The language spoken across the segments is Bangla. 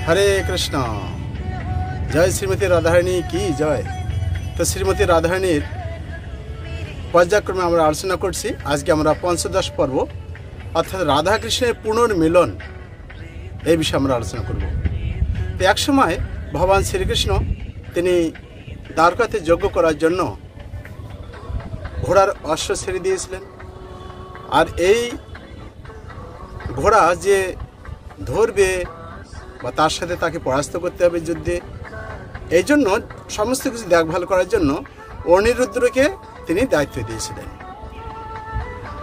हरे कृष्ण। जय श्रीमती राधारानी की जय। तो श्रीमती राधारानीर पर्यायक्रमे आमरा आलोचना करছি। आज के आमरा पंचदश पर्व अर्थात राधा कृष्णेर पुनर्मिलन এই বিষয়ে আমরা আলোচনা করব। তো এক সময় ভগবান শ্রীকৃষ্ণ তিনি দ্বারকাতে যজ্ঞ করার জন্য ঘোড়ার অশ্ব ছেড়ে দিয়েছিলেন। আর এই ঘোড়া যে ধরবে বা তার সাথে তাকে পরাস্ত করতে হবে যুদ্ধে, এই জন্য সমস্ত কিছু দেখভাল করার জন্য অনিরুদ্ধকে তিনি দায়িত্ব দিয়েছিলেন।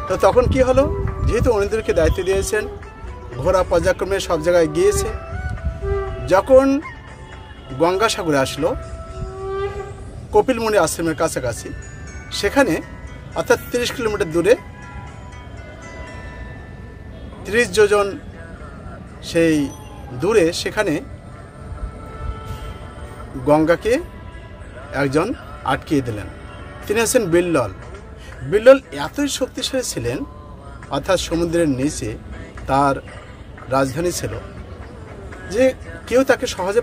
তো তখন কি হলো, যেহেতু অনিরুদ্ধকে দায়িত্ব দিয়েছেন, ঘোড়া পর্যায়ক্রমে সব জায়গায় গিয়েছে। যখন গঙ্গাসাগরে আসলো কপিলমুনি আশ্রমের কাছাকাছি, সেখানে অর্থাৎ 30 কিলোমিটার দূরে 30 যোজন সেই দূরে সেখানে গঙ্গাকে একজন আটকিয়ে দিলেন। তিনি হচ্ছেন বিল্লল। বিল্লল এতই শক্তিশালী ছিলেন, অর্থাৎ সমুদ্রের নিচে তার রাজধানী ছিল, যে কেউ তাকে সহজে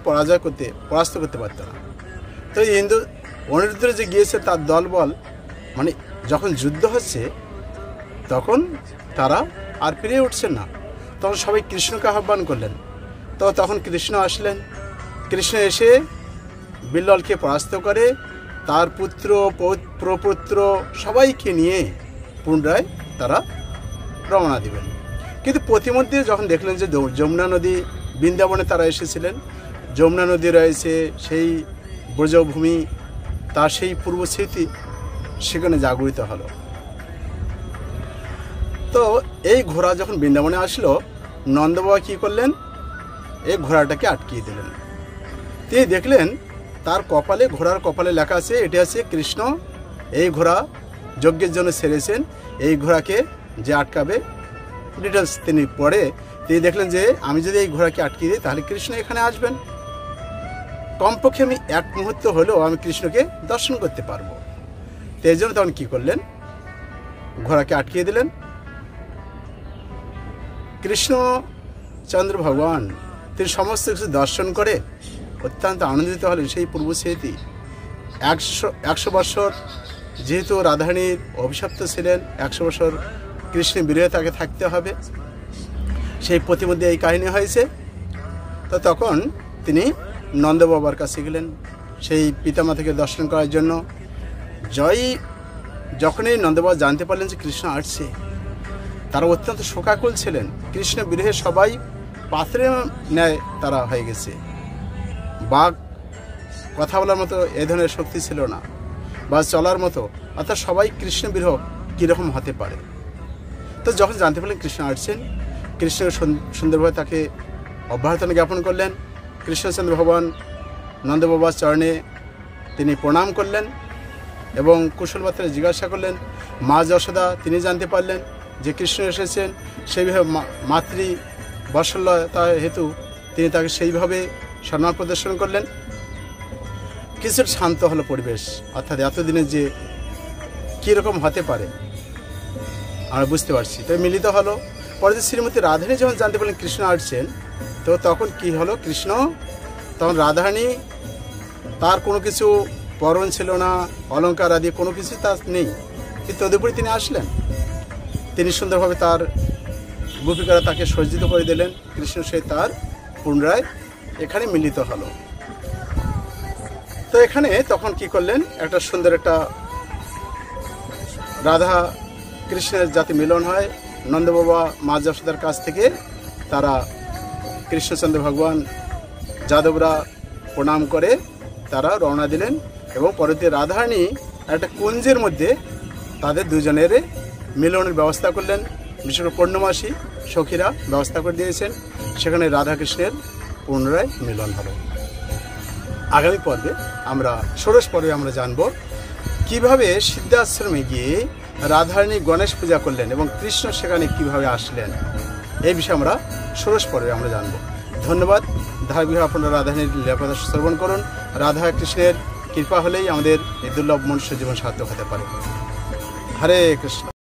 পরাস্ত করতে পারত না। তো অনিরুদ্ধ যে গিয়েছে তার দলবল, মানে যখন যুদ্ধ হচ্ছে তখন তারা আর পেরিয়ে উঠছেন না। তখন সবাই কৃষ্ণকে আহ্বান করলেন। তো তখন কৃষ্ণ আসলেন। কৃষ্ণ এসে বিল্ললকে পরাস্ত করে তার পুত্র প্রপুত্র সবাইকে নিয়ে পুনরায় তারা রওনা দিবেন। কিন্তু প্রতিমধ্যে যখন দেখলেন যে যমুনা নদী, বৃন্দাবনে তারা এসেছিলেন, যমুনা নদী রয়েছে, সেই ব্রজভূমি, তার সেই পূর্ব স্মৃতি সেখানে জাগরিত হলো। তো এই ঘোড়া যখন বৃন্দাবনে আসলো, নন্দবাবা কী করলেন, এই ঘোড়াটাকে আটকিয়ে দিলেন। তিনি দেখলেন তার কপালে, ঘোড়ার কপালে লেখা আছে, এটি আছে কৃষ্ণ এই ঘোড়া যজ্ঞের জন্য ছেড়েছেন, এই ঘোড়াকে যে আটকাবে ডিটেলস তিনি পড়ে তিনি দেখলেন যে আমি যদি এই ঘোড়াকে আটকিয়ে দিই তাহলে কৃষ্ণ এখানে আসবেন, কমপক্ষে আমি এক মুহূর্ত হলেও আমি কৃষ্ণকে দর্শন করতে পারবো। তো এই জন্য তখন কী করলেন, ঘোড়াকে আটকিয়ে দিলেন। কৃষ্ণচন্দ্র ভগবান তিনি সমস্ত কিছু দর্শন করে অত্যন্ত আনন্দিত হলেন। সেই পূর্ব স্মৃতি 100 বছর যেহেতু রাধারানীর অভিশপ্ত ছিলেন, 100 বছর কৃষ্ণের বিরহে তাকে থাকতে হবে, সেই প্রতিমধ্যে এই কাহিনী হয়েছে। তো তখন তিনি নন্দবাবার কাছে গেলেন সেই পিতামাতাকে দর্শন করার জন্য। যখনই নন্দবাবা জানতে পারলেন যে কৃষ্ণ আসছে, তারা অত্যন্ত শোকাকুল ছিলেন। কৃষ্ণ বিরহে সবাই পাত্রের ন্যায় তারা হয়ে গেছে। বাঘ কথা বলার মতো এ ধরনের শক্তি ছিল না, বা চলার মতো, অর্থাৎ সবাই কৃষ্ণ বিরহ কীরকম হতে পারে। তো যখন জানতে পারলেন কৃষ্ণ আসছেন, কৃষ্ণ সুন্দরভাবে তাকে অভ্যর্থনা জ্ঞাপন করলেন। কৃষ্ণচন্দ্র ভগবান নন্দবাবার চরণে তিনি প্রণাম করলেন এবং কুশলবার্তা জিজ্ঞাসা করলেন। মা যশোদা তিনি জানতে পারলেন যে কৃষ্ণ এসেছেন, সেইভাবে মাতৃ বাৎসল্যতা হেতু তিনি তাকে সেইভাবে সম্মান প্রদর্শন করলেন। কিছুটা শান্ত হলো পরিবেশ, অর্থাৎ এতদিনে যে কীরকম হতে পারে আমরা বুঝতে পারছি। তো মিলিত হলো। পরে শ্রীমতী রাধারানী যখন জানতে পারলেন কৃষ্ণ আসছেন, তো তখন কি হলো, কৃষ্ণ তখন রাধারানী তার কোনো কিছু পরণ ছিল না, অলঙ্কার আদি কোনো কিছু তার নেই, কিন্তু তদুপরি তিনি আসলেন। তিনি সুন্দরভাবে তার গোপিকারা তাকে সজ্জিত করে দিলেন। কৃষ্ণ সে তার পুনরায় এখানে মিলিত হলো। তো এখানে তখন কি করলেন, একটা সুন্দর একটা রাধা কৃষ্ণের যাতে মিলন হয়, নন্দবাবা মা যশোদার কাছ থেকে তারা কৃষ্ণচন্দ্র ভগবান যাদবরা প্রণাম করে তারা রওনা দিলেন। এবং পরবর্তী রাধারানী একটা কুঞ্জের মধ্যে তাদের দুজনের মিলনের ব্যবস্থা করলেন। বিশেষ করে পূর্ণমাসী সখীরা ব্যবস্থা করে দিয়েছেন, সেখানে রাধাকৃষ্ণের পুনরায় মিলন হলো। আগামী পর্বে আমরা ষোড়শ পর্বে আমরা জানব কিভাবে সিদ্ধাশ্রমে গিয়ে রাধারানী গণেশ পূজা করলেন এবং কৃষ্ণ সেখানে কিভাবে আসলেন। এই বিষয়ে আমরা ষোড়শ পর্বে আমরা জানব। ধন্যবাদ। ধারাবাহিক আপনারা রাধারানীর লীলাকথা শ্রবণ করুন। রাধা কৃষ্ণের কৃপা হলেই আমাদের এই দুর্লভ মনুষ্য জীবন সার্থক হতে পারে। হরে কৃষ্ণ।